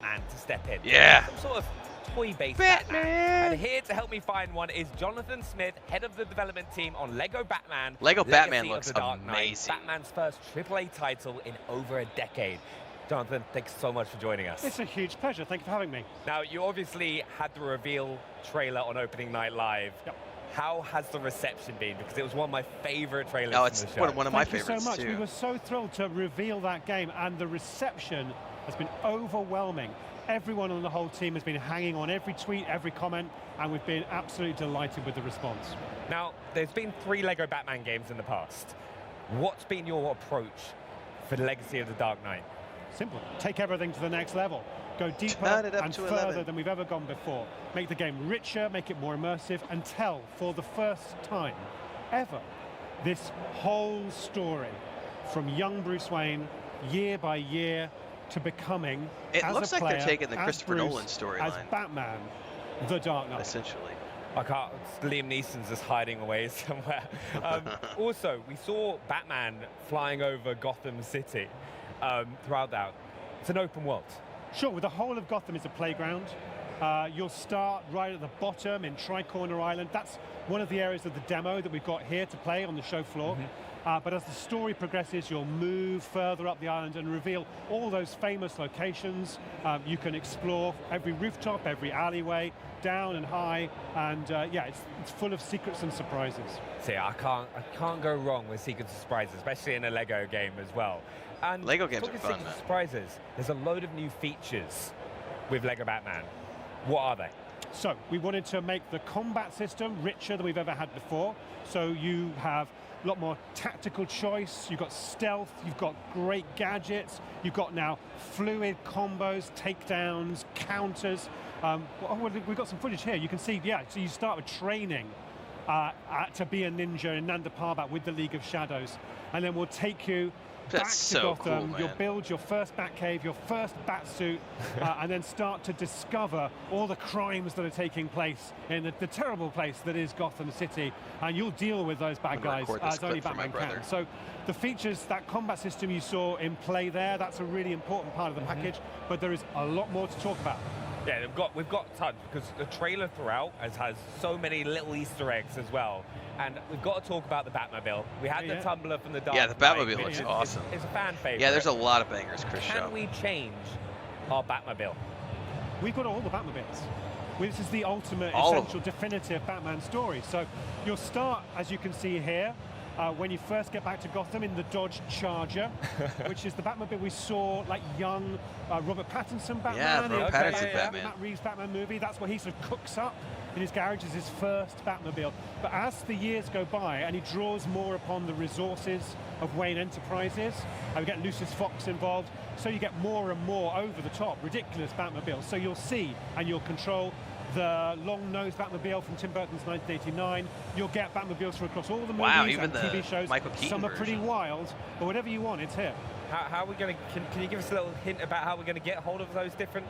Batman to step in. Yeah. Some sort of toy-based Batman. And here to help me find one is Jonathan Smith, head of the development team on Lego Batman. Lego Batman Legacy looks of the Dark Knight, amazing. Batman's first AAA title in over a decade. Jonathan, thanks so much for joining us. It's a huge pleasure. Thank you for having me. Now, you obviously had the reveal trailer on opening night live. Yep. How has the reception been? Because it was one of my favorite trailers Oh, from it's the show. one of my Thank favorites you so much. too. We were so thrilled to reveal that game, and the reception has been overwhelming. Everyone on the whole team has been hanging on every tweet, every comment, and we've been absolutely delighted with the response. Now, there's been 3 Lego Batman games in the past. What's been your approach for the Legacy of the Dark Knight? Simple. Take everything to the next level. Go deeper Turn it up and to further 11. than we've ever gone before. Make the game richer, make it more immersive, and tell, for the first time ever, this whole story from young Bruce Wayne, year by year, to becoming, It as looks a like they're player, taking the as Christopher Bruce, Nolan as storyline, Batman, the Dark Knight. essentially. I can't. Liam Neeson's just hiding away somewhere. Also, we saw Batman flying over Gotham City throughout that. It's an open world. Sure, with the whole of Gotham is a playground. You'll start right at the bottom in Tri-Corner Island. That's one of the areas of the demo that we've got here to play on the show floor. But as the story progresses, you'll move further up the island and reveal all those famous locations. You can explore every rooftop, every alleyway, down and high, and yeah, it's full of secrets and surprises. See, I can't go wrong with secrets and surprises, especially in a Lego game as well. And Lego games talking are fun, secrets and man. surprises, there's a load of new features with Lego Batman. What are they? So we wanted to make the combat system richer than we've ever had before. So you have a lot more tactical choice, you've got stealth, you've got great gadgets, you've got now fluid combos, takedowns, counters. We've got some footage here. You can see, yeah, so you start with training to be a ninja in Nanda Parbat with the League of Shadows. And then we'll take you back to so Gotham. cool, You'll man. build your first Batcave, your first Batsuit, and then start to discover all the crimes that are taking place in the terrible place that is Gotham City. And you'll deal with those bad I'm gonna guys record this as only clip for my Batman can. brother. So the features, that combat system you saw in play there, that's a really important part of the package, but there is a lot more to talk about. Yeah, we've got tons, because the trailer throughout has so many little Easter eggs as well. And we've got to talk about the Batmobile. We had the Tumbler from the Dark Yeah, the Knight, Batmobile which looks is- awesome. It's a fan favorite. Yeah, there's a lot of bangers, Chris Can Show. we change our Batmobile? We've got all the Batmobiles. This is the ultimate, All of essential, definitive Batman story. So you'll start, as you can see here, when you first get back to Gotham in the Dodge Charger, which is the Batmobile we saw, like young Robert Pattinson Batman. Yeah, Robert in Pattinson the Batman. Matt Reeves Batman movie. That's what he sort of cooks up in his garage as his first Batmobile. But as the years go by and he draws more upon the resources of Wayne Enterprises, and we get Lucius Fox involved, so you get more and more over-the-top, ridiculous Batmobiles. So you'll see and you'll control the long-nosed Batmobile from Tim Burton's 1989. You'll get Batmobiles from across all the movies Wow, even and the TV shows. Michael Keaton Some are pretty version. wild, but whatever you want, it's here. How are we going to? Can you give us a little hint about how we're going to get hold of those different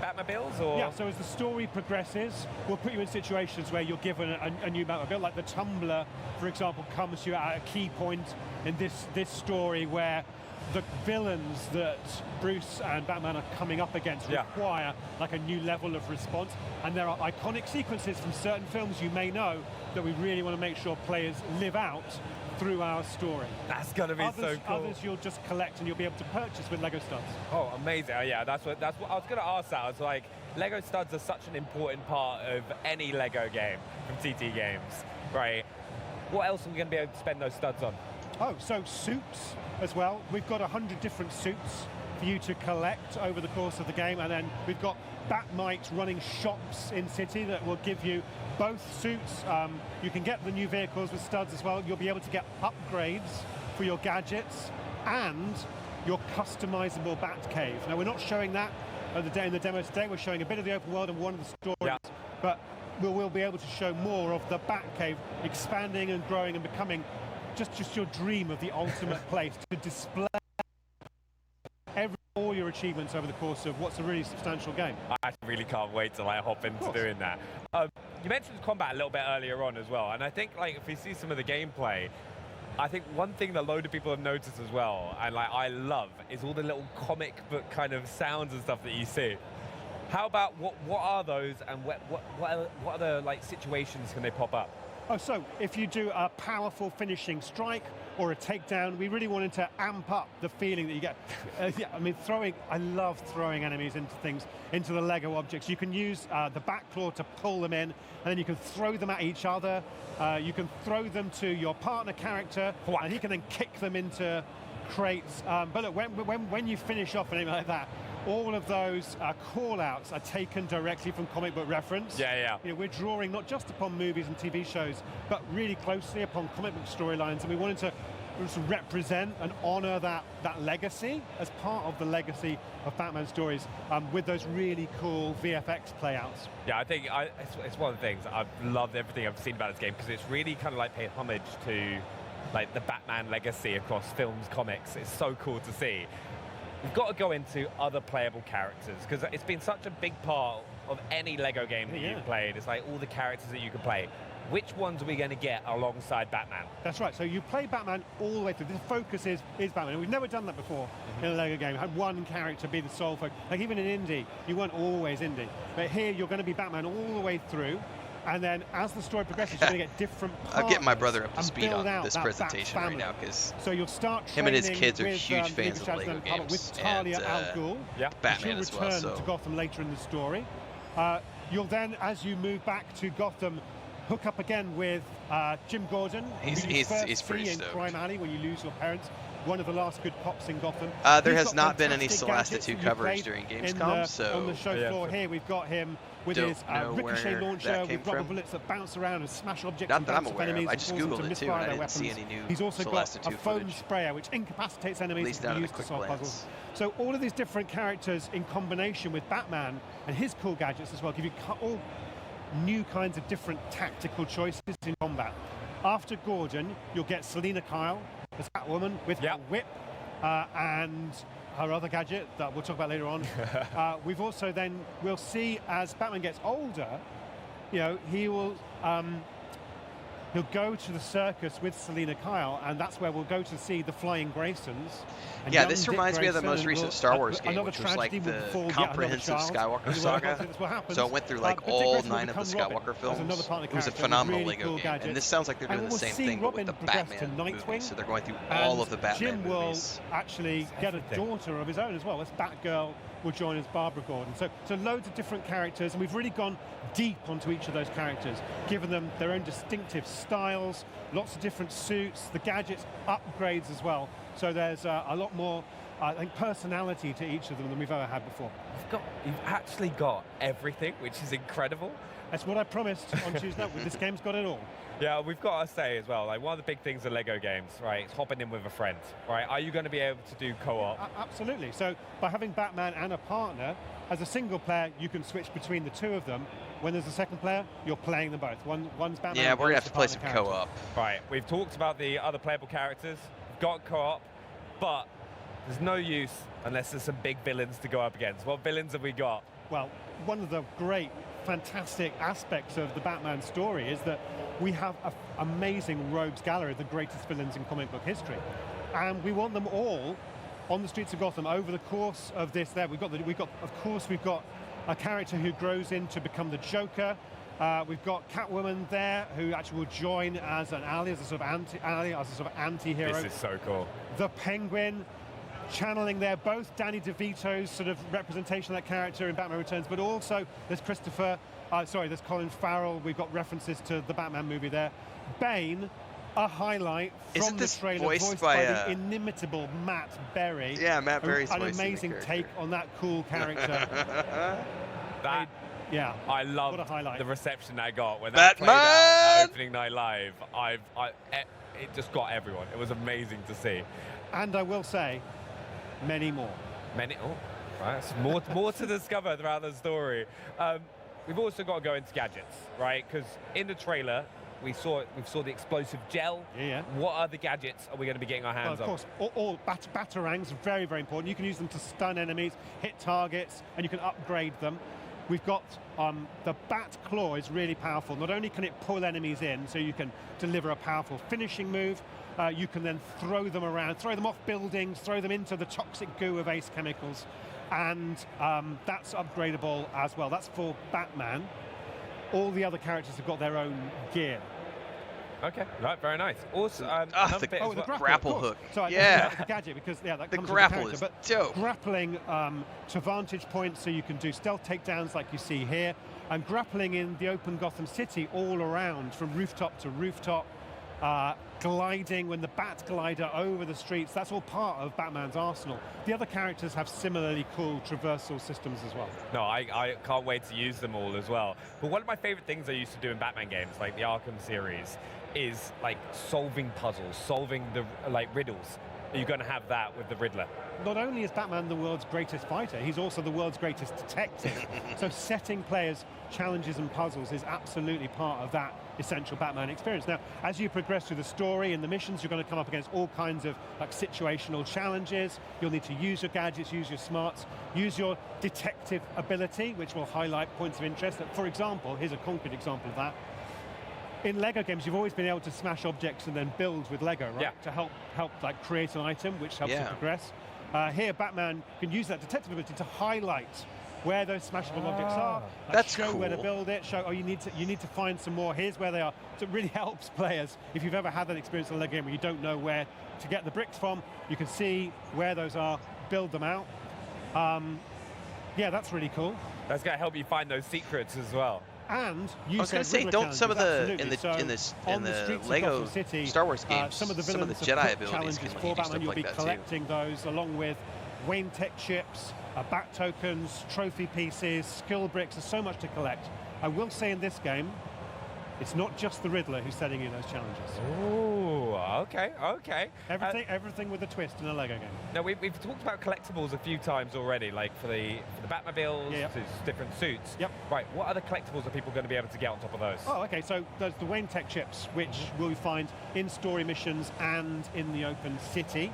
Batmobiles? Or Yeah, so as the story progresses, we'll put you in situations where you're given a new Batmobile, like the Tumbler, for example, comes to you at a key point in this story where the villains that Bruce and Batman are coming up against require like a new level of response. And there are iconic sequences from certain films you may know that we really want to make sure players live out through our story. That's going to be so cool. Others you'll just collect and you'll be able to purchase with Lego studs. Oh, amazing! Yeah, that's what I was going to ask. That I was like, Lego studs are such an important part of any Lego game from TT Games, right? What else are we going to be able to spend those studs on? Oh, so suits as well. We've got 100 different suits for you to collect over the course of the game, and then we've got Batmites running shops in City that will give you both suits. You can get the new vehicles with studs as well. You'll be able to get upgrades for your gadgets and your customizable Batcave. Now, we're not showing that in the demo today. We're showing a bit of the open world and one of the stories, but we'll be able to show more of the Batcave expanding and growing and becoming just your dream of the ultimate place to display all your achievements over the course of what's a really substantial game. I actually really can't wait till I hop into doing that. You mentioned combat a little bit earlier on as well, and I think like if we see some of the gameplay, I think one thing that a load of people have noticed as well, and like I love, is all the little comic book kind of sounds and stuff that you see. How about what are those, and what other like situations can they pop up? Oh, so if you do a powerful finishing strike or a takedown, we really wanted to amp up the feeling that you get. Yeah, I mean, I love throwing enemies into things, into the Lego objects. You can use the back claw to pull them in, and then you can throw them at each other. You can throw them to your partner character, and he can then kick them into crates. But look, when you finish off an enemy like that, all of those call-outs are taken directly from comic book reference. Yeah. You know, we're drawing not just upon movies and TV shows, but really closely upon comic book storylines, and we wanted to represent and honor that legacy as part of the legacy of Batman stories with those really cool VFX playouts. Yeah, I think it's one of the things I've loved everything I've seen about this game, because it's really kind of like paid homage to like the Batman legacy across films, comics. It's so cool to see. We've got to go into other playable characters, because it's been such a big part of any Lego game that you've played. It's like all the characters that you can play. Which ones are we going to get alongside Batman? That's right. So you play Batman all the way through. The focus is Batman. And we've never done that before in a Lego game. Had one character be the sole focus. Like even in Indy, you weren't always Indy. But here you're going to be Batman all the way through. And then as the story progresses, you're going to get different parts. I'll get my brother up to speed on this presentation right now, because so you'll start him and his kids are huge fans of Lego games, with Talia and Al Ghul. Batman as well. So to Gotham later in the story. You'll then, as you move back to Gotham, hook up again with Jim Gordon. He's pretty in stoked. Crime Alley, when you lose your parents. One of the last good pops in Gotham. There has not been any Celeste 2 coverage during Gamescom, so on the show floor here we've got him with his ricochet launcher with rubber bullets that bounce around and smash objects and bounce off enemies. I just googled it too, and I didn't see any new He's also Celeste got 2 a foam footage. sprayer which incapacitates enemies and used to solve puzzles. So all of these different characters in combination with Batman and his cool gadgets as well give you all new kinds of different tactical choices in combat. After Gordon, you'll get Selina Kyle as Catwoman with her whip and her other gadget that we'll talk about later on. We've also then, we'll see as Batman gets older, you know, he'll go to the circus with Selina Kyle, and that's where we'll go to see the Flying Graysons. Yeah, this reminds me of the most recent Star Wars game, which was like the comprehensive Skywalker saga. So it went through like all 9 of the Skywalker films. It was a phenomenal Lego game, and this sounds like they're doing the same thing, but with the Batman movies. So they're going through all of the Batman movies. Jim will actually get a daughter of his own as well. This Batgirl will join as Barbara Gordon. So loads of different characters, and we've really gone deep onto each of those characters, given them their own distinctive styles, lots of different suits, the gadgets, upgrades as well. So there's a lot more, I think, personality to each of them than we've ever had before. You've actually got everything, which is incredible. That's what I promised on Tuesday. This game's got it all. Yeah, we've got to say as well, like one of the big things of Lego games, right, is hopping in with a friend, right? Are you going to be able to do co-op? Absolutely. So by having Batman and a partner, as a single player, you can switch between the two of them. When there's a second player, you're playing them both. One's Batman. Yeah, we're going to have to play some co-op. Right, we've talked about the other playable characters, we've got co-op, but there's no use unless there's some big villains to go up against. What villains have we got? Well, one of the great, fantastic aspects of the Batman story is that we have an amazing rogues gallery of the greatest villains in comic book history, and we want them all on the streets of Gotham over the course of this. We've got a character who grows in to become the Joker. We've got Catwoman there, who actually will join as an ally, as a sort of anti-hero. This is so cool. The Penguin, channeling there both Danny DeVito's sort of representation of that character in Batman Returns, but also there's there's Colin Farrell. We've got references to the Batman movie there. Bane, a highlight from the trailer, voiced by the inimitable Matt Berry. Yeah, Matt Berry's an amazing take on that cool character. I love the reception I got when that played out at opening night live. It just got everyone. It was amazing to see. And I will say, many more. Right. More to discover throughout the story. We've also got to go into gadgets, right? Because in the trailer, we saw the explosive gel. Yeah. What other gadgets are we going to be getting our hands on? Of course, all batarangs are very, very important. You can use them to stun enemies, hit targets, and you can upgrade them. We've got the bat claw is really powerful. Not only can it pull enemies in, so you can deliver a powerful finishing move, you can then throw them around, throw them off buildings, throw them into the toxic goo of Ace Chemicals, and that's upgradable as well. That's for Batman. All the other characters have got their own gear. Okay, right, very nice. Also, the grapple hook. Sorry, yeah, the gadget, because that the comes grapple with the character, is dope. Grappling to vantage points, so you can do stealth takedowns like you see here, and grappling in the open Gotham City all around, from rooftop to rooftop, gliding when the bat glider over the streets. That's all part of Batman's arsenal. The other characters have similarly cool traversal systems as well. No, I can't wait to use them all as well. But one of my favorite things I used to do in Batman games, like the Arkham series, is like solving puzzles, solving the riddles. Are you going to have that with the Riddler? Not only is Batman the world's greatest fighter, he's also the world's greatest detective. So setting players challenges and puzzles is absolutely part of that essential Batman experience. Now, as you progress through the story and the missions, you're going to come up against all kinds of situational challenges. You'll need to use your gadgets, use your smarts, use your detective ability, which will highlight points of interest. For example, here's a concrete example of that. In Lego games, you've always been able to smash objects and then build with Lego, right? Yeah. To help create an item, which helps you progress. Here, Batman can use that detective ability to highlight where those smashable objects are. That's show cool. Where to build it. Show, you need to find some more. Here's where they are. So it really helps players. If you've ever had that experience in a Lego game where you don't know where to get the bricks from, you can see where those are, build them out. Yeah, that's really cool. That's going to help you find those secrets as well. And I was going to say, don't some of the in the Lego City, Star Wars games, some of the Jedi abilities can for Batman, you'll be like collecting those along with Wayne Tech chips, bat tokens, trophy pieces, skill bricks. There's so much to collect. I will say in this game, it's not just the Riddler who's setting you those challenges. Oh, okay. Everything with a twist in a Lego game. Now we've talked about collectibles a few times already, like for the Batmobiles, different suits. Yep. Right. What other collectibles are people going to be able to get on top of those? Oh, okay. So there's the Wayne Tech chips, which we'll find in story missions and in the open city.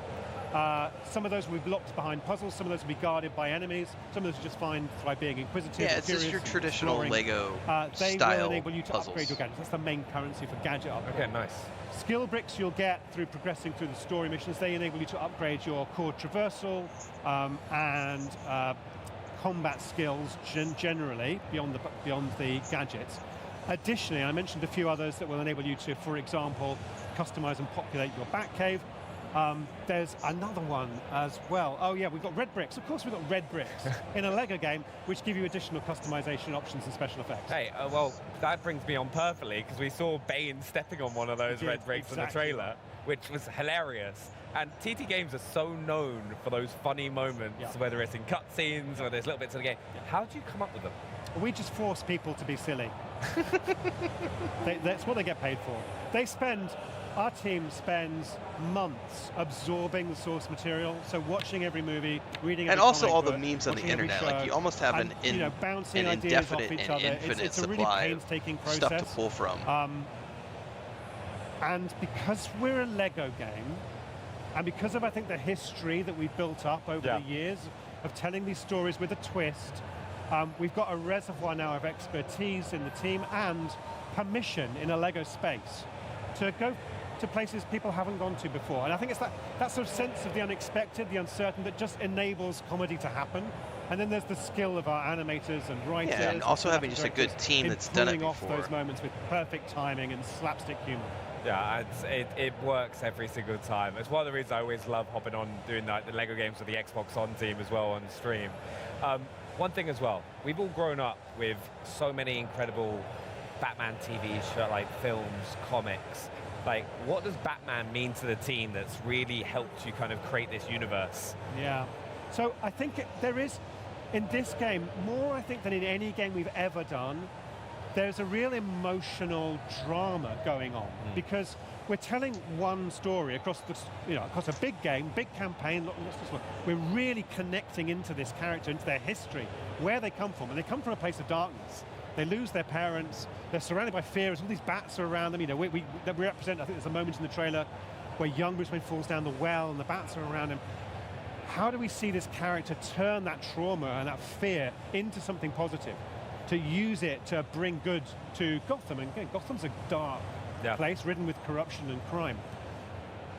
Some of those will be blocked behind puzzles, some of those will be guarded by enemies, some of those are just fine by being inquisitive. Yeah, it's just your traditional Lego they style will enable you to puzzles. Upgrade your gadgets. That's the main currency for gadget upgrade. Okay, nice. Skill bricks you'll get through progressing through the story missions. They enable you to upgrade your core traversal and combat skills generally beyond the gadgets. Additionally, I mentioned a few others that will enable you to, for example, customize and populate your Batcave. There's another one as well. Oh yeah, we've got red bricks. Of course we've got red bricks in a Lego game, which give you additional customization options and special effects. Hey, well, that brings me on perfectly, because we saw Bane stepping on one of those red bricks in the trailer, which was hilarious. And TT Games are so known for those funny moments, whether it's in cutscenes or there's little bits of the game. How do you come up with them? We just force people to be silly. That's what they get paid for. Our team spends months absorbing the source material, so watching every movie, reading every and also all book, the memes on the internet. Like you almost have an indefinite and infinite supply of stuff to pull from. And because we're a Lego game, and because of, I think, the history that we've built up over the years of telling these stories with a twist, we've got a reservoir now of expertise in the team and permission in a Lego space to go to places people haven't gone to before. And I think it's that sort of sense of the unexpected, the uncertain, that just enables comedy to happen. And then there's the skill of our animators and writers. Yeah, and also having just a good team that's done it before. Pulling off those moments with perfect timing and slapstick humor. Yeah, it works every single time. It's one of the reasons I always love hopping on doing the Lego games with the Xbox On team as well on stream. One thing as well, we've all grown up with so many incredible Batman TV show, films, comics. What does Batman mean to the team that's really helped you kind of create this universe? Yeah. So I think there is, in this game, more I think than in any game we've ever done, there's a real emotional drama going on, because we're telling one story across a big game, big campaign. We're really connecting into this character, into their history, where they come from, and they come from a place of darkness. They lose their parents. They're surrounded by fears. All these bats are around them. We represent. I think there's a moment in the trailer where young Bruce Wayne falls down the well, and the bats are around him. How do we see this character turn that trauma and that fear into something positive? to use it to bring good to Gotham. And again, Gotham's a dark place ridden with corruption and crime.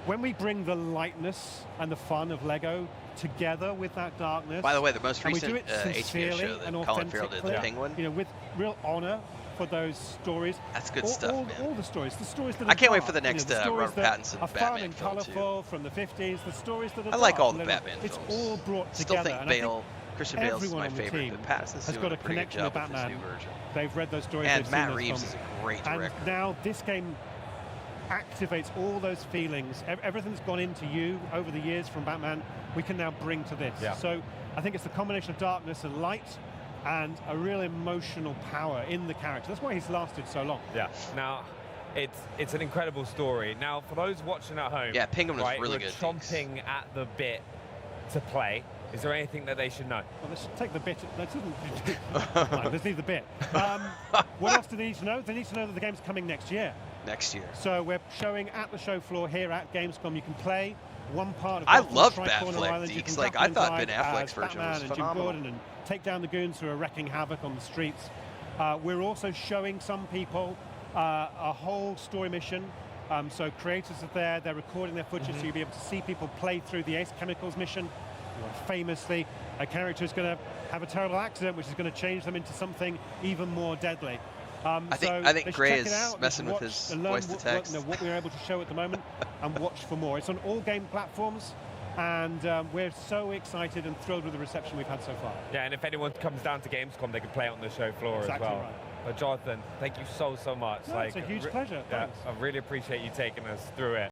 When we bring the lightness and the fun of Lego together with that darkness. By the way, the most recent HBO show that Colin Farrell did, The Penguin. You know, with real honor for those stories. That's good stuff, man. All the stories that I can't wait for the next Robert Pattinson are Batman fun and colorful from the 50s. The stories that are I like dark, all the Batman films. films. It's all brought Still together. think Christian Bale is my favorite, but Pattinson's has doing got a pretty good connection job with with this Batman. new version. They've read those stories. And Matt Reeves is a great director. And now this game activates all those feelings. Everything's gone into you over the years from Batman, we can now bring to this. Yeah. So I think it's the combination of darkness and light and a real emotional power in the character. That's why he's lasted so long. Yeah. Now, it's an incredible story. Now, for those watching at home, Penguin was really good. Chomping at the bit to play. Is there anything that they should know? Well, let's take the bit. Let's leave the bit. What else do they need to know? They need to know that the game's coming next year. Next year. So we're showing at the show floor here at Gamescom. You can play one part of. I loved Batfleck, Deeks. Like I thought Ben Affleck's version was phenomenal. And Jim Gordon and take down the goons who are wrecking havoc on the streets. We're also showing some people a whole story mission. So creators are there. They're recording their footage, so you'll be able to see people play through the Ace Chemicals mission. Famously, a character is going to have a terrible accident, which is going to change them into something even more deadly. I think Gray is messing with his voice to text. What we're able to show at the moment, and watch for more. It's on all game platforms, and we're so excited and thrilled with the reception we've had so far. Yeah, and if anyone comes down to Gamescom, they can play it on the show floor exactly as well. Right. But Jonathan, thank you so much. No, it's a huge pleasure. Yeah, I really appreciate you taking us through it.